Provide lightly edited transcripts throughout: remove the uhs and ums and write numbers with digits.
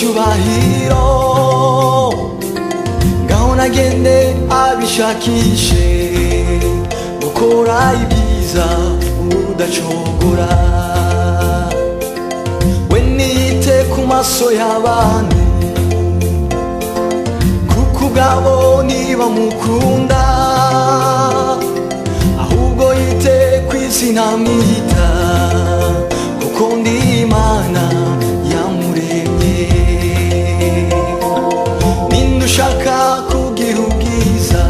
icyubahiro ngaho nagende abishakishe gukora ibyiza udacogora we niyite ku maso y'abantu kuko ubwabo niba mukunda ahubwo yite ku izina mwita kuko ndi Imana yamuremye ninde ushaka kugira ubwiza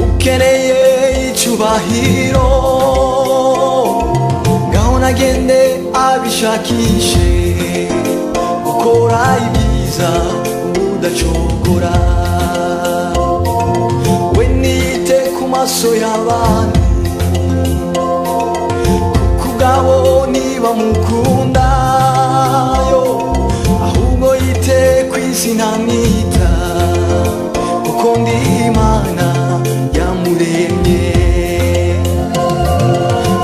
ukeneye icyubahiro ngaho nagende abishakishe gukora ibyiza udacogora we niyite ku maso y'abantu kuko ubwabo niba mukunda ahubwo yite ku izina mwita kuko ndi Imana yamuremye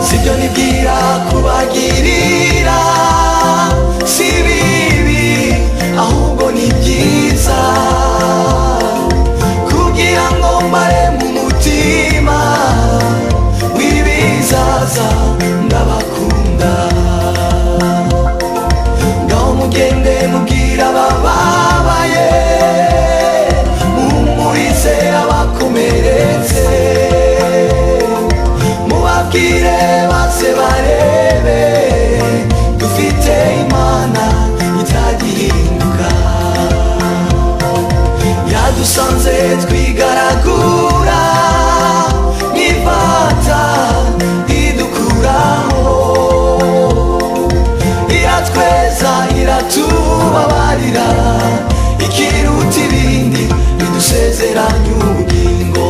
sibyo nibwira kubagirira si bibi ahubwo ni byiza kugira ngo mbare mu mutima w'ibizaza ndabakunda ngaho mugende mubwira abababaye muhumurize abakomeretse mubabwire base barebe dufite Imana itagihinduka yadusanze twigaragura n'ifata idukuraho iratweza iratubabarira ikiruta ibindi idusezeranya ubugingo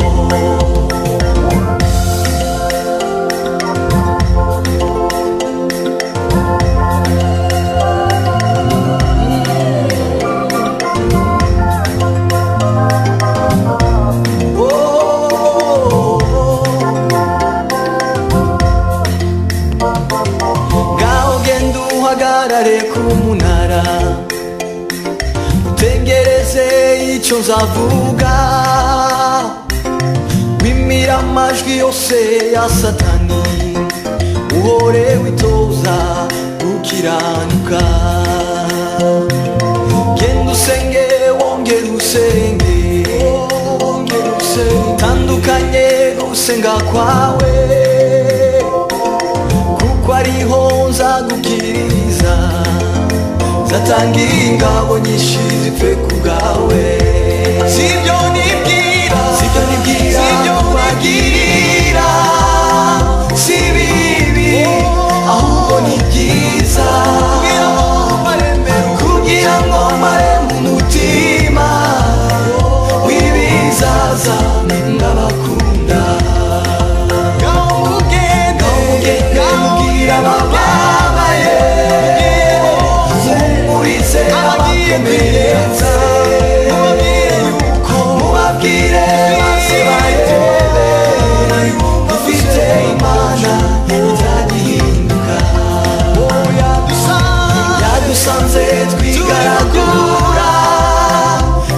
uhagarare ku munara utegereze icyo nzavuga wimira amajwi yose ya satani uhore witoza gukiranuka genda usenge wongere usenge tandukanye gusenga kwawe kuko ariho nzagukiriza zatangira ingabo nyinshi zipfe ku bwawe sibyo nibwira kubagirira si bibi ahubwo ni byiza kugira ngo mbare mu mutima w'ibizaza ndabakunda ngaho mugende mubwira abababaye muhumurize abakomeretse mubabwire base barebe dufite Imana itagihinduka yadusanze twigaragura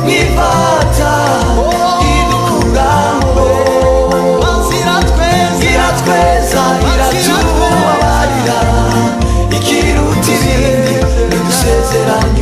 n'ifata idukuraho iratweza iratubabarira ikiruta ibindi idusezeranya